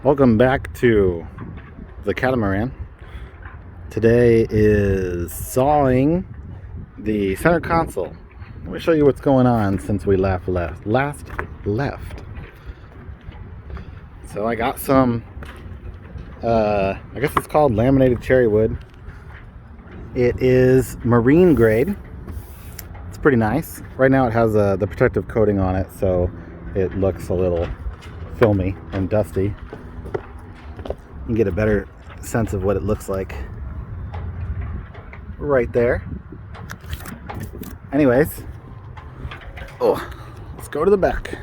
Welcome back to the Catamaran. Today is sawing the center console. Let me show you what's going on since we last left. So I got some, I guess it's called laminated cherry wood. It is marine grade. It's pretty nice. Right now it has the protective coating on it, so it looks a little filmy and dusty. You can get a better sense of what it looks like right there. Anyways, let's go to the back.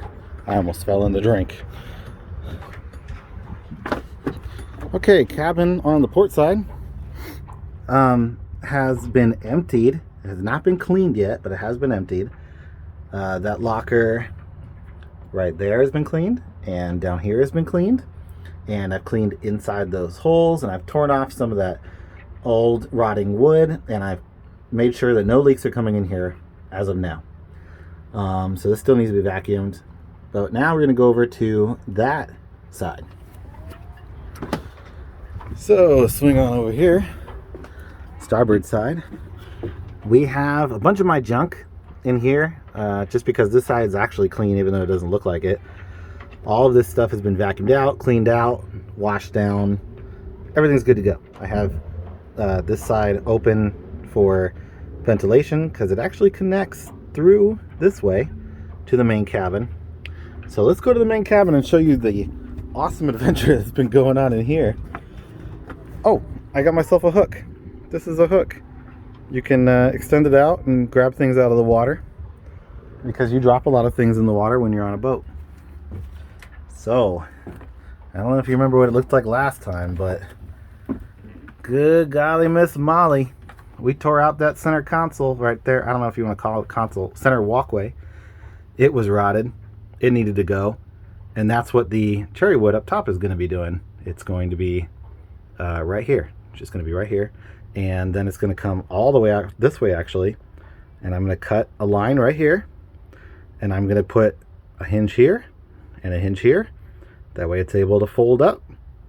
I almost fell in the drink. Okay, cabin on the port side has been emptied. It has not been cleaned yet, but it has been emptied. That locker right there has been cleaned, and down here has been cleaned. And I've cleaned inside those holes, and I've torn off some of that old rotting wood, and I've made sure that no leaks are coming in here as of now. So this still needs to be vacuumed. But now we're going to go over to that side. So swing on over here, starboard side. We have a bunch of my junk in here, just because this side is actually clean, even though it doesn't look like it. All of this stuff has been vacuumed out, cleaned out, washed down. Everything's good to go. I have this side open for ventilation because it actually connects through this way to the main cabin. So let's go to the main cabin and show you the awesome adventure that's been going on in here. Oh, I got myself a hook. This is a hook. You can extend it out and grab things out of the water, because you drop a lot of things in the water when you're on a boat. So, I don't know if you remember what it looked like last time, but good golly, Miss Molly, we tore out that center console right there. I don't know if you want to call it console, center walkway. It was rotted. It needed to go. And that's what the cherry wood up top is going to be doing. It's going to be right here. It's just going to be right here. And then it's going to come all the way out this way, actually. And I'm going to cut a line right here. And I'm going to put a hinge here and a hinge here. That way it's able to fold up,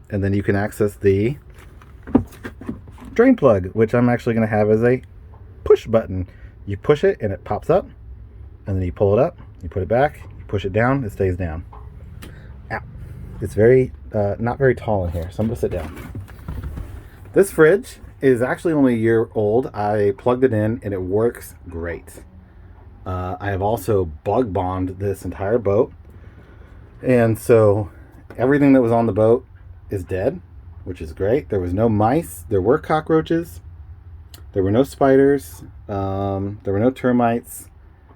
and then you can access the drain plug, which I'm actually going to have as a push button. You push it and it pops up, and then you pull it up, you put it back, you push it down, it stays down. Ow. It's very not very tall in here, so I'm going to sit down. This fridge is actually only a year old. I plugged it in and it works great. I have also bug bombed this entire boat. And so everything that was on the boat is dead, which is great. There was no mice. There were cockroaches. There were no spiders. There were no termites.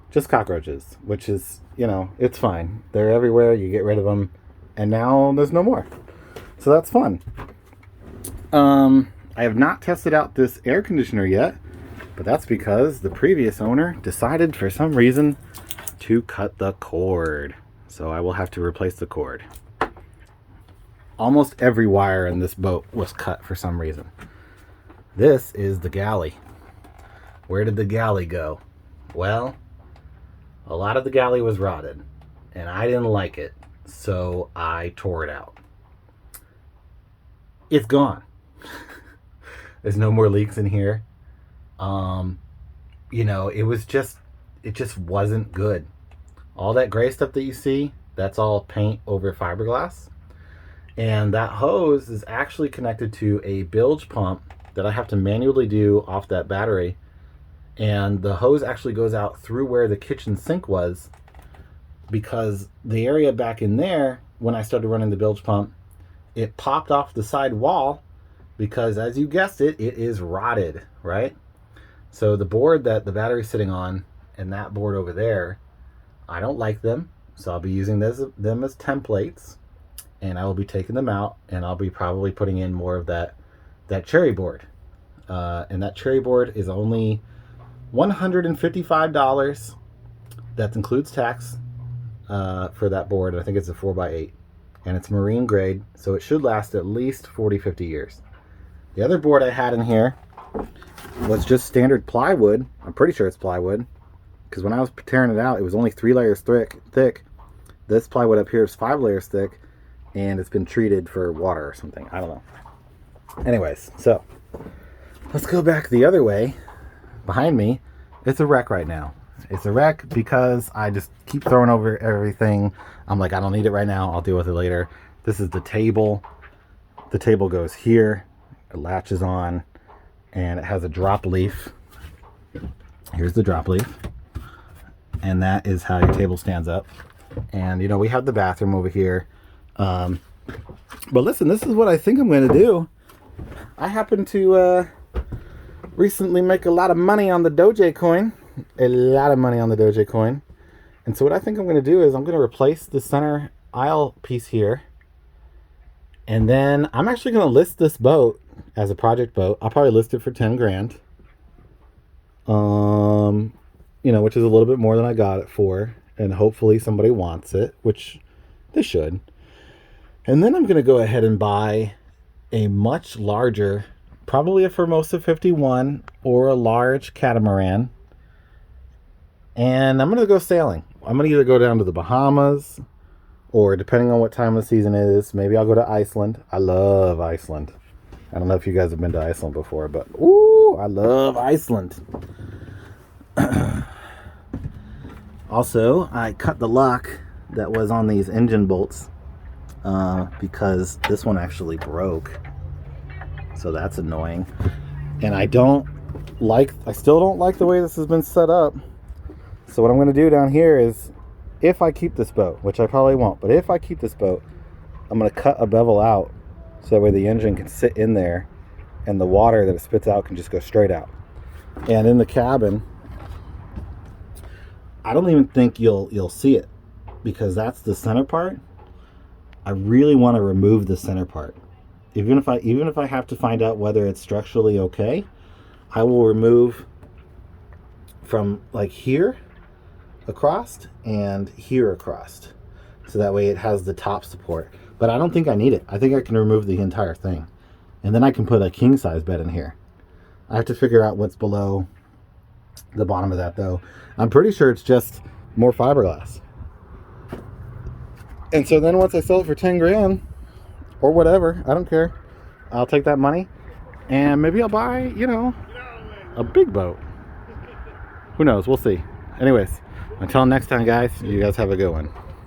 Just cockroaches, which is, it's fine. They're everywhere. You get rid of them. And now there's no more. So that's fun. I have not tested out this air conditioner yet, but that's because the previous owner decided for some reason to cut the cord. So I will have to replace the cord. Almost every wire in this boat was cut for some reason. This is the galley. Where did the galley go? Well, a lot of the galley was rotted, and I didn't like it, so I tore it out. It's gone. There's no more leaks in here. It just wasn't good. All that gray stuff that you see, that's all paint over fiberglass. And that hose is actually connected to a bilge pump that I have to manually do off that battery. And the hose actually goes out through where the kitchen sink was, because the area back in there, when I started running the bilge pump, it popped off the side wall because, as you guessed it, it is rotted, right? So the board that the battery's sitting on and that board over there, I don't like them, so I'll be using them as templates, and I will be taking them out, and I'll be probably putting in more of that cherry board. And that cherry board is only $155. That includes tax for that board. I think it's a 4x8, and it's marine grade, so it should last at least 40-50 years. The other board I had in here was just standard plywood. I'm pretty sure it's plywood, because when I was tearing it out, it was only 3 layers thick. This plywood up here is 5 layers thick, and it's been treated for water or something. I don't know. Anyways, so let's go back the other way. Behind me, it's a wreck right now. It's a wreck because I just keep throwing over everything. I'm like, I don't need it right now. I'll deal with it later. This is the table. The table goes here. It latches on, and it has a drop leaf. Here's the drop leaf. And that is how your table stands up. And, you know, we have the bathroom over here. But listen, this is what I think I'm going to do. I happen to recently make a lot of money on the Dogecoin. A lot of money on the Dogecoin. And so what I think I'm going to do is I'm going to replace the center aisle piece here. And then I'm actually going to list this boat as a project boat. I'll probably list it for 10 grand. You know, which is a little bit more than I got it for. And hopefully somebody wants it, which they should. And then I'm going to go ahead and buy a much larger, probably a Formosa 51 or a large Catamaran. And I'm going to go sailing. I'm going to either go down to the Bahamas, or depending on what time of the season it is, maybe I'll go to Iceland. I love Iceland. I don't know if you guys have been to Iceland before, but ooh, I love Iceland. Also, I cut the lock that was on these engine bolts because this one actually broke. So that's annoying. And I still don't like the way this has been set up. So what I'm going to do down here is, if I keep this boat, which I probably won't, but if I keep this boat, I'm going to cut a bevel out so that way the engine can sit in there and the water that it spits out can just go straight out. And in the cabin, I don't even think you'll see it, because that's the center part. I really want to remove the center part. Even if I have to find out whether it's structurally okay, I will remove from like here across and here across, so that way it has the top support. But I don't think I need it. I think I can remove the entire thing, and then I can put a king size bed in here. I have to figure out what's below the bottom of that, though. I'm pretty sure it's just more fiberglass. And so then once I sell it for 10 grand or whatever, I don't care, I'll take that money and maybe I'll buy, you know, a big boat. Who knows? We'll see. Anyways, until next time, guys, you guys have a good one.